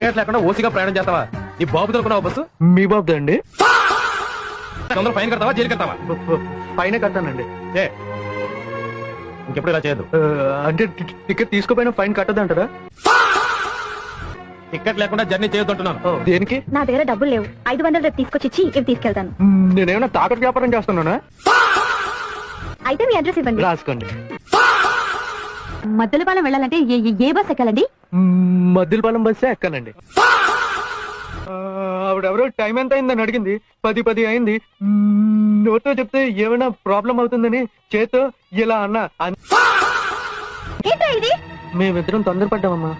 లేకుండా ఓసిగా ప్రయాణం చేస్తావా? నీ బాబు తరపున బస్సు మీ బాబు అండి. తొందర ఫైన్ కడతావా జైలు కడతావా? పైన కట్టానండి. ఇంకెప్పుడు ఇలా చేయదు. అంటే టికెట్ తీసుకోపోయినా ఫైన్ కట్టదంటారా? టికెట్ లేకుండా జర్నీ చేయొద్దు అంటున్నాను. దేనికి? నా దగ్గర డబ్బులు లేవు. 500 రేపు తీసుకొచ్చి ఇచ్చి ఇవి తీసుకెళ్తాను. నేనేమైనా తాకట్టు వ్యాపారం చేస్తున్నానా? అయితే మీ అడ్రస్ ఇవ్వండి. రాసుకోండి. మద్దలపాలెం వెళ్ళాలంటే ఏ బస్ ఎక్కాలండి? మద్దిలపాలెం బస్సే ఎక్కానండి. ఆవిడెవరో టైం ఎంత అయిందని అడిగింది. 10 అయింది. నోట్తో చెప్తే ఏమైనా ప్రాబ్లం అవుతుందని చేత్తో ఇలా అన్నా. ఏంటో ఇది? మేమిద్దరం తొందరపడ్డామమ్మా.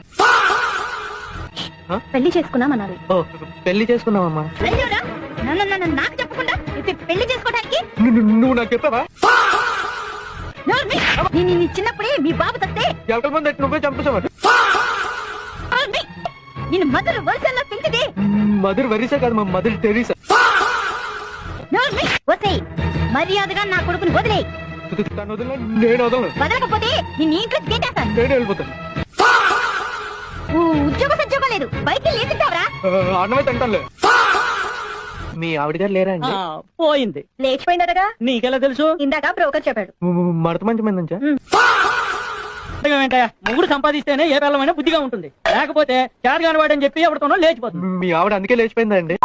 పెళ్లి చేసుకున్నామన్నారు. ఓ, పెళ్లి చేసుకున్నామమ్మా. నాకు చెప్పకుండా పెళ్లి చేసుకోవడానికి నువ్వు నాకు చెప్పావా? చిన్నప్పుడే మీ బాబు తస్తే ఎవరి ముందు నువ్వే చంపేసావా? నేను మదర్ వరుసల్లో పెంచితే మదర్ వరిసా కాదు, మా మదర్ టెరీసా. మర్యాదగా నా కొడుకుని వదిలే. తను వదిలే, నేను వదలను. వదలకపోతే నిన్ను ఇంట్లో గేటేస్తాను. నేను వెళ్ళిపోతాను. ఉద్యోగం లేదు, బయట లేచుతావరా? అన్నమే తింటానులే. మీ ఆవిడ గారు లేరా అండి? పోయింది. లేచిపోయిందటగా? నీకెలా తెలుసు? ఇందాక బ్రోకర్ చెప్పాడు. మడత మంచి మంది ఏంటయ్యా, మొగుడు సంపాదిస్తేనే ఏ పిల్లమైనా బుద్ధిగా ఉంటుంది, లేకపోతే చేతగాని వాడని చెప్పి ఎవరితోనో లేచిపోతుంది. మీ ఆవిడ అందుకే లేచిపోయిందా అండి?